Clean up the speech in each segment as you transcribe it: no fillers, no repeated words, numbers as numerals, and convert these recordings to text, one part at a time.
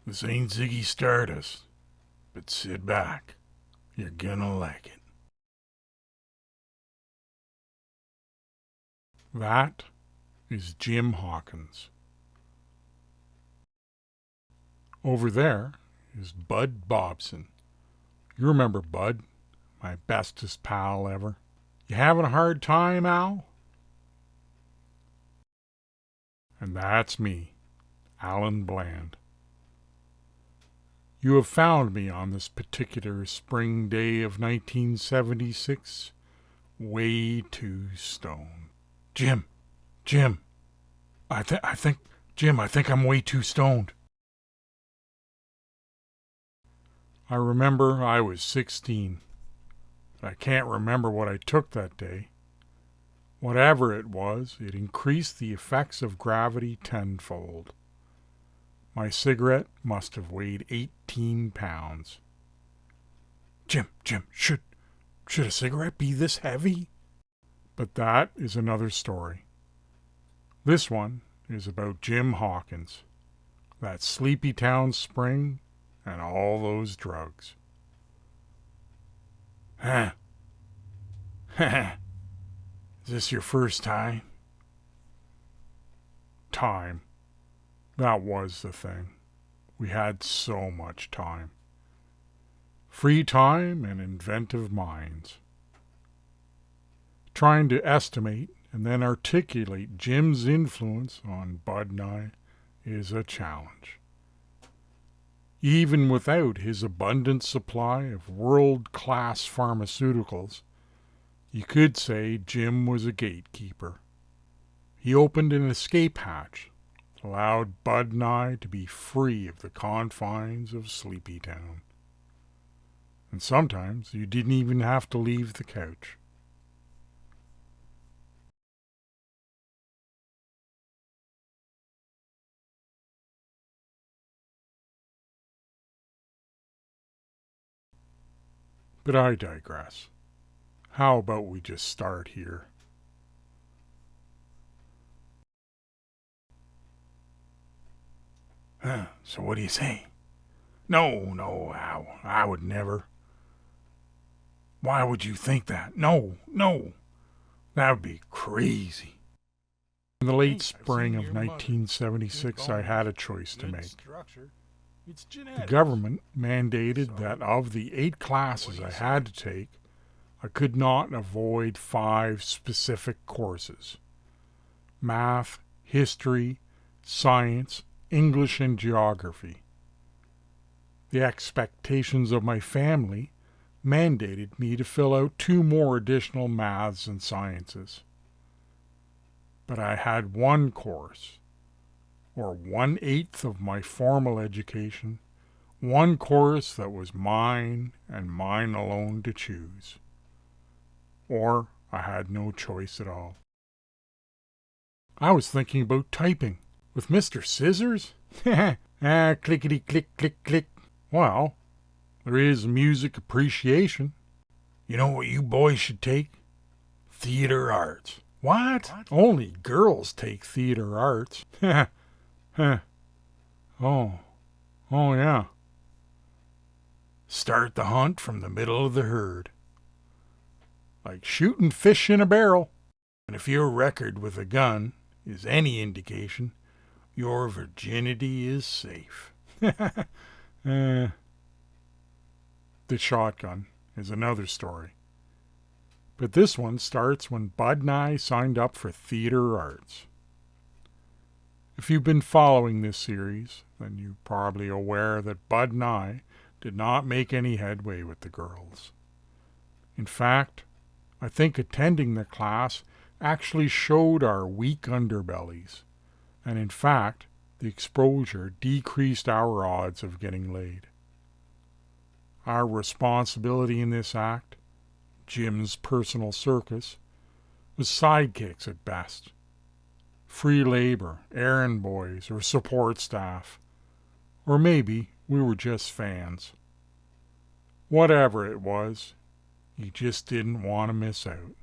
This ain't Ziggy Stardust, but sit back. You're gonna like it. That is Jim Hawkins. Over there is Bud Bobson. You remember Bud, my bestest pal ever. You having a hard time, Al? And that's me, Alan Bland. You have found me on this particular spring day of 1976 way too stoned. Jim, I think I'm way too stoned. I remember I was 16. I can't remember what I took that day. Whatever it was, it increased the effects of gravity tenfold. My cigarette must have weighed 18 pounds. Jim, should a cigarette be this heavy? But that is another story. This one is about Jim Hawkins, that sleepy town spring, and all those drugs. Huh. Is this your first time? Time. That was the thing. We had so much time. Free time and inventive minds. Trying to estimate and then articulate Jim's influence on Bud and I is a challenge. Even without his abundant supply of world-class pharmaceuticals, you could say Jim was a gatekeeper. He opened an escape hatch, allowed Bud and I to be free of the confines of Sleepytown. And sometimes you didn't even have to leave the couch. But I digress. How about we just start here? So what do you say? No, I would never. Why would you think that? No. That would be crazy. In the late spring of 1976, I had a choice to make. The government mandated that of the 8 classes I had to take, I could not avoid 5 specific courses: math, history, science, English, and geography. The expectations of my family mandated me to fill out 2 more additional maths and sciences. But I had one course, or 1/8 of my formal education, one course that was mine and mine alone to choose. Or I had no choice at all. I was thinking about typing. With Mr. Scissors? Clickety click click click. Well, there is music appreciation. You know what you boys should take? Theater arts. What? Only girls take theater arts. Oh yeah. Start the hunt from the middle of the herd. Like shooting fish in a barrel. And if your record with a gun is any indication, your virginity is safe. The shotgun is another story. But this one starts when Bud and I signed up for theater arts. If you've been following this series, then you're probably aware that Bud and I did not make any headway with the girls. In fact, I think attending the class actually showed our weak underbellies, and in fact, the exposure decreased our odds of getting laid. Our responsibility in this act, Jim's personal circus, was sidekicks at best. Free labor, errand boys, or support staff. Or maybe we were just fans. Whatever it was, you just didn't want to miss out.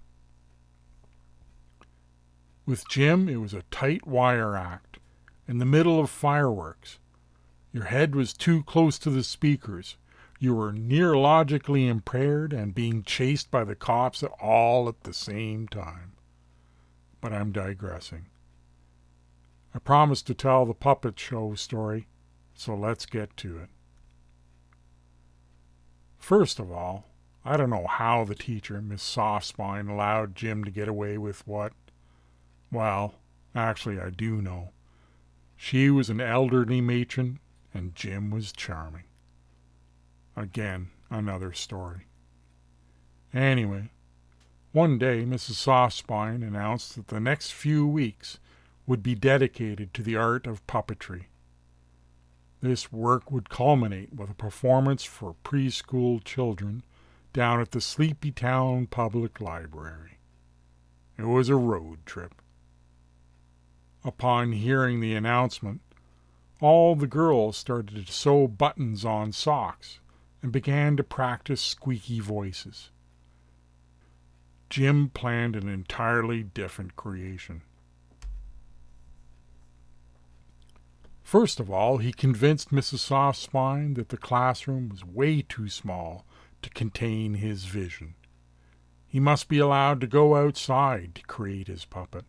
With Jim, it was a tight wire act, in the middle of fireworks. Your head was too close to the speakers. You were neurologically impaired and being chased by the cops all at the same time. But I'm digressing. I promised to tell the puppet show story, so let's get to it. First of all, I don't know how the teacher, Miss Softspine, allowed Jim to get away with what. Well, actually I do know. She was an elderly matron, and Jim was charming. Again, another story. Anyway, one day Mrs. Softspine announced that the next few weeks would be dedicated to the art of puppetry. This work would culminate with a performance for preschool children down at the Sleepytown Public Library. It was a road trip. Upon hearing the announcement, all the girls started to sew buttons on socks and began to practice squeaky voices. Jim planned an entirely different creation. First of all, he convinced Mrs. Softspine that the classroom was way too small to contain his vision. He must be allowed to go outside to create his puppet.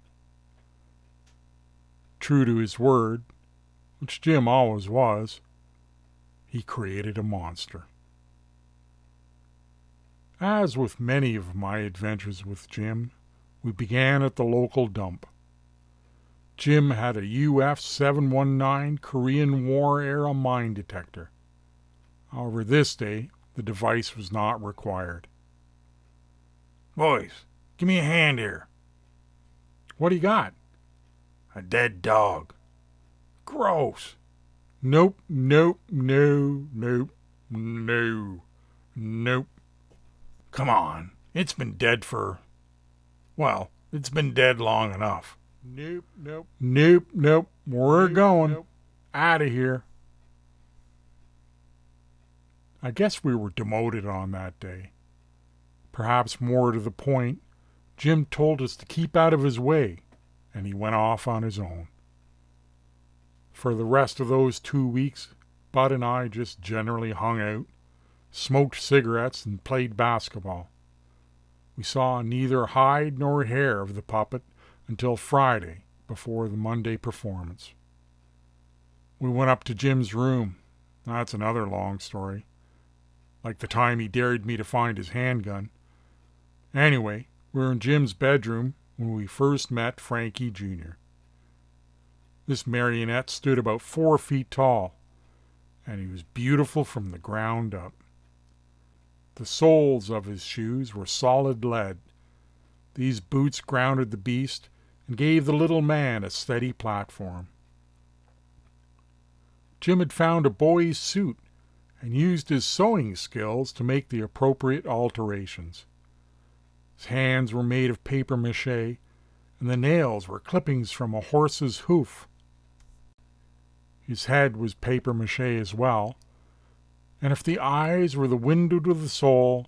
True to his word, which Jim always was, he created a monster. As with many of my adventures with Jim, we began at the local dump. Jim had a UF-719 Korean War-era mine detector. However, this day, the device was not required. "Boys, give me a hand here." "What do you got?" "A dead dog." "Gross." "Nope, nope, no, nope, no, nope." "Come on, it's been dead for... well, it's been dead long enough." "Nope, nope, nope, nope, we're going. Nope. Out of here." I guess we were demoted on that day. Perhaps more to the point, Jim told us to keep out of his way, and he went off on his own. For the rest of those 2 weeks, Bud and I just generally hung out, smoked cigarettes, and played basketball. We saw neither hide nor hair of the puppet until Friday, before the Monday performance. We went up to Jim's room. That's another long story. Like the time he dared me to find his handgun. Anyway, we were in Jim's bedroom when we first met Frankie Jr. This marionette stood about 4 feet tall, and he was beautiful from the ground up. The soles of his shoes were solid lead. These boots grounded the beast and gave the little man a steady platform. Jim had found a boy's suit and used his sewing skills to make the appropriate alterations. His hands were made of papier-mâché, and the nails were clippings from a horse's hoof. His head was papier-mâché as well, and if the eyes were the window to the soul,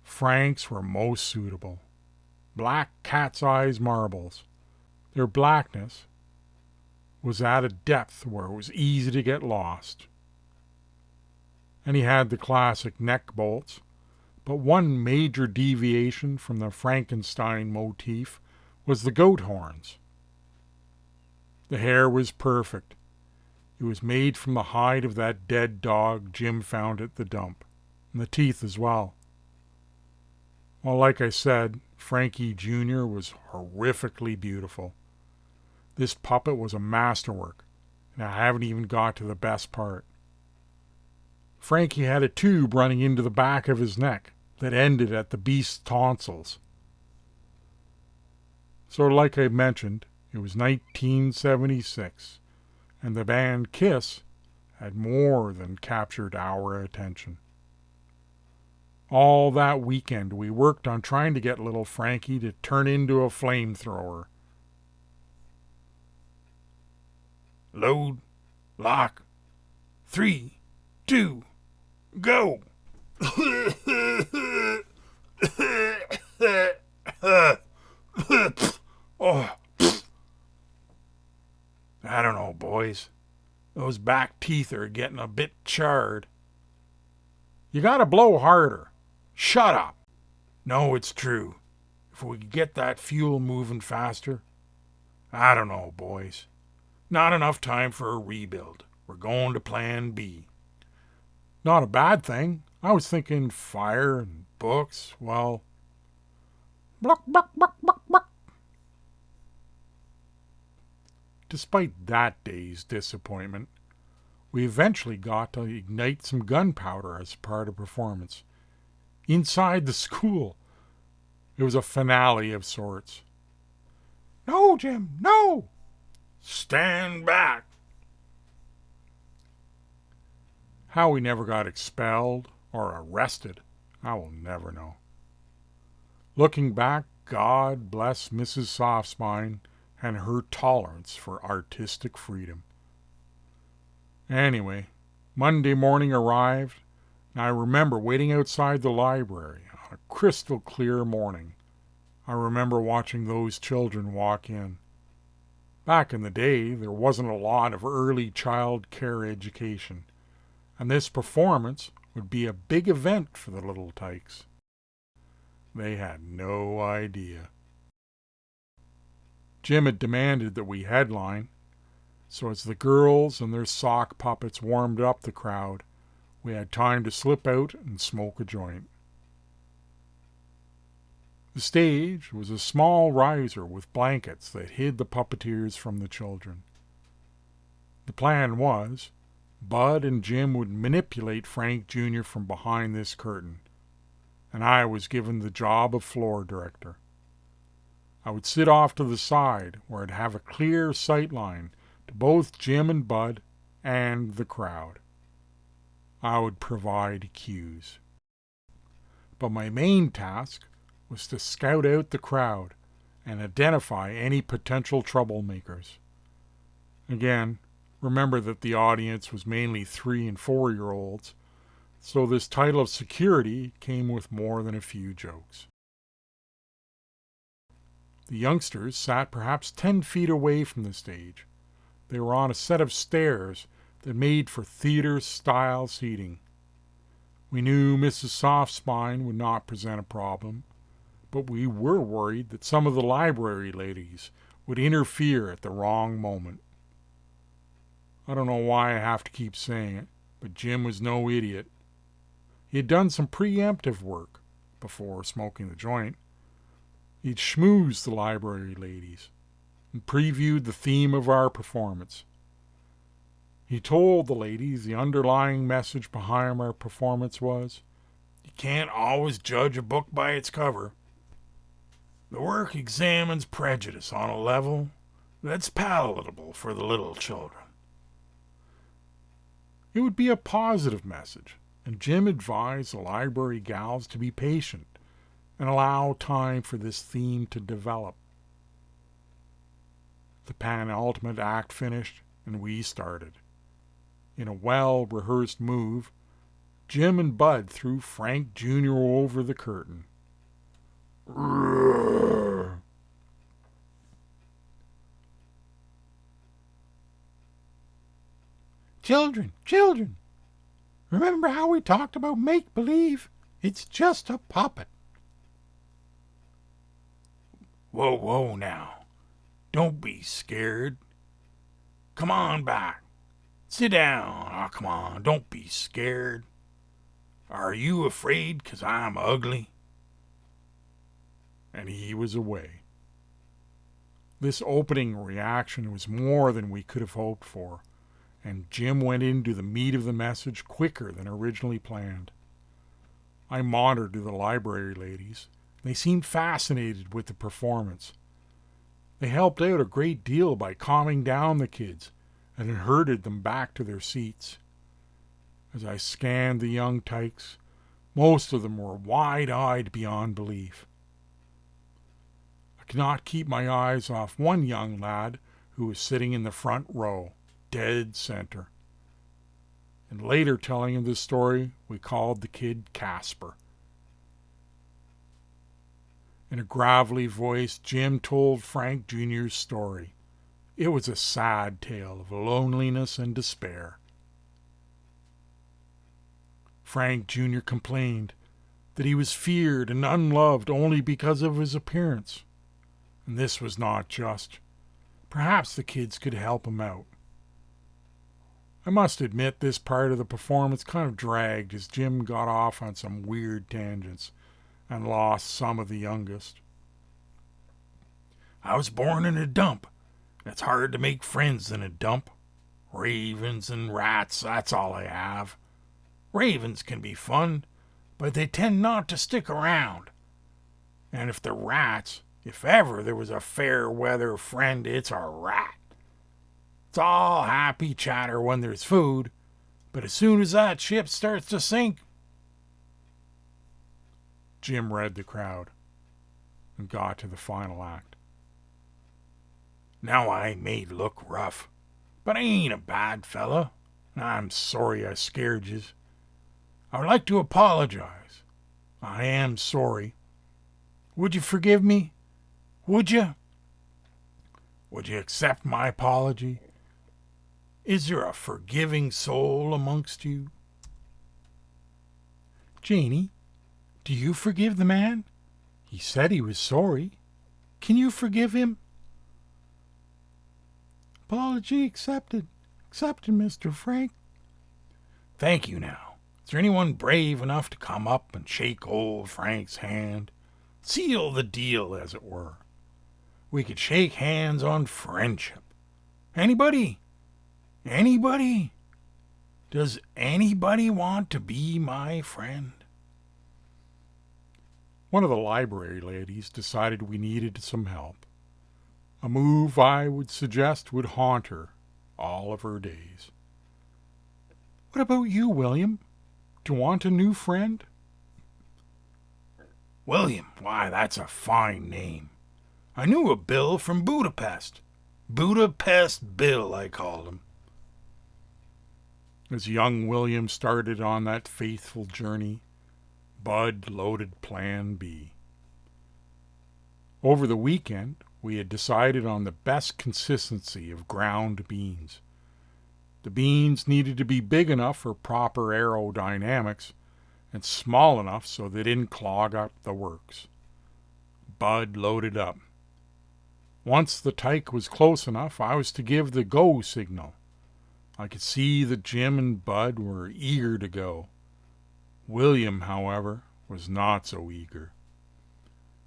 Frank's were most suitable. Black cat's eyes marbles. Their blackness was at a depth where it was easy to get lost. And he had the classic neck bolts, but one major deviation from the Frankenstein motif was the goat horns. The hair was perfect. It was made from the hide of that dead dog Jim found at the dump, and the teeth as well. Well, like I said, Frankie Jr. was horrifically beautiful. This puppet was a masterwork, and I haven't even got to the best part. Frankie had a tube running into the back of his neck that ended at the beast's tonsils. So like I mentioned, it was 1976, and the band Kiss had more than captured our attention. All that weekend we worked on trying to get little Frankie to turn into a flamethrower. Load, lock, 3, 2, go! Oh. I don't know, boys. Those back teeth are getting a bit charred. You gotta blow harder. Shut up. No, it's true. If we could get that fuel moving faster. I don't know, boys. Not enough time for a rebuild. We're going to plan B. Not a bad thing. I was thinking fire and books. Well, buck, buck, buck, buck, buck. Despite that day's disappointment, we eventually got to ignite some gunpowder as part of performance. Inside the school. It was a finale of sorts. No, Jim, no! Stand back! How we never got expelled or arrested, I will never know. Looking back, God bless Mrs. Softspine and her tolerance for artistic freedom. Anyway, Monday morning arrived, and I remember waiting outside the library on a crystal clear morning. I remember watching those children walk in. Back in the day, there wasn't a lot of early child care education, and this performance would be a big event for the little tykes. They had no idea. Jim had demanded that we headline, so as the girls and their sock puppets warmed up the crowd, we had time to slip out and smoke a joint. The stage was a small riser with blankets that hid the puppeteers from the children. The plan was, Bud and Jim would manipulate Frank Jr. from behind this curtain, and I was given the job of floor director. I would sit off to the side where I'd have a clear sight line to both Jim and Bud and the crowd. I would provide cues. But my main task was to scout out the crowd and identify any potential troublemakers. Again, remember that the audience was mainly 3- and 4-year-olds, so this title of security came with more than a few jokes. The youngsters sat perhaps 10 feet away from the stage. They were on a set of stairs that made for theater-style seating. We knew Mrs. Softspine would not present a problem, but we were worried that some of the library ladies would interfere at the wrong moment. I don't know why I have to keep saying it, but Jim was no idiot. He had done some preemptive work before smoking the joint. He'd schmoozed the library ladies and previewed the theme of our performance. He told the ladies the underlying message behind our performance was, "You can't always judge a book by its cover. The work examines prejudice on a level that's palatable for the little children." It would be a positive message, and Jim advised the library gals to be patient and allow time for this theme to develop. The penultimate act finished, and we started. In a well-rehearsed move, Jim and Bud threw Frank Jr. over the curtain. Roar. Children, remember how we talked about make-believe? It's just a puppet. Whoa now. Don't be scared. Come on back. Sit down. Oh, come on, don't be scared. Are you afraid 'cause I'm ugly? And he was away. This opening reaction was more than we could have hoped for, and Jim went into the meat of the message quicker than originally planned. I monitored the library ladies. They seemed fascinated with the performance. They helped out a great deal by calming down the kids and herded them back to their seats. As I scanned the young tykes, most of them were wide-eyed beyond belief. I could not keep my eyes off one young lad who was sitting in the front row, dead center. And later telling him this story, we called the kid Casper. In a gravelly voice, Jim told Frank Jr.'s story. It was a sad tale of loneliness and despair. Frank Jr. complained that he was feared and unloved only because of his appearance. And this was not just. Perhaps the kids could help him out. I must admit this part of the performance kind of dragged as Jim got off on some weird tangents and lost some of the youngest. I was born in a dump. It's hard to make friends in a dump. Ravens and rats, that's all I have. Ravens can be fun, but they tend not to stick around. And if the rats, if ever there was a fair weather friend, it's a rat. It's all happy chatter when there's food, but as soon as that ship starts to sink... Jim read the crowd and got to the final act. Now I may look rough, but I ain't a bad fella, and I'm sorry I scared yous. I would like to apologize. I am sorry. Would you forgive me? Would you? Would you accept my apology? Is there a forgiving soul amongst you? Janie, do you forgive the man? He said he was sorry. Can you forgive him? Apology accepted. Accepted, Mr. Frank. Thank you now. Is there anyone brave enough to come up and shake old Frank's hand? Seal the deal, as it were. We could shake hands on friendship. Anybody? Anybody? Does anybody want to be my friend? One of the library ladies decided we needed some help. A move I would suggest would haunt her all of her days. What about you, William? Do you want a new friend? William, why, that's a fine name. I knew a Bill from Budapest. Budapest Bill, I called him. As young William started on that faithful journey, Bud loaded Plan B. Over the weekend, we had decided on the best consistency of ground beans. The beans needed to be big enough for proper aerodynamics and small enough so they didn't clog up the works. Bud loaded up. Once the tyke was close enough, I was to give the go signal. I could see that Jim and Bud were eager to go. William, however, was not so eager.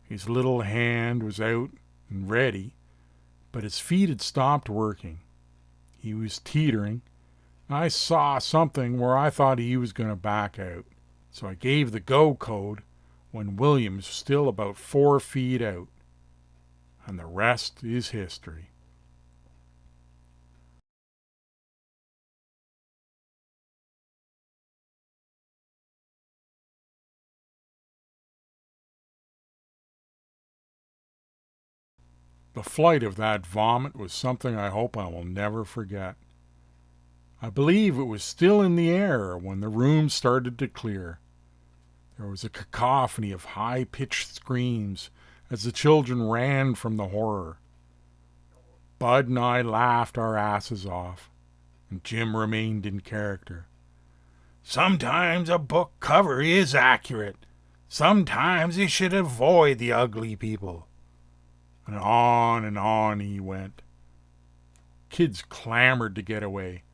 His little hand was out and ready, but his feet had stopped working. He was teetering. I saw something where I thought he was going to back out, so I gave the go code when William was still about 4 feet out. And the rest is history. The flight of that vomit was something I hope I will never forget. I believe it was still in the air when the room started to clear. There was a cacophony of high-pitched screams as the children ran from the horror. Bud and I laughed our asses off, and Jim remained in character. Sometimes a book cover is accurate. Sometimes you should avoid the ugly people. And on he went. Kids clamored to get away.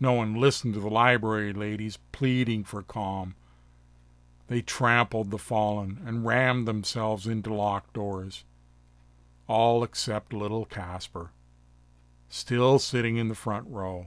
No one listened to the library ladies pleading for calm. They trampled the fallen and rammed themselves into locked doors. All except little Casper, still sitting in the front row.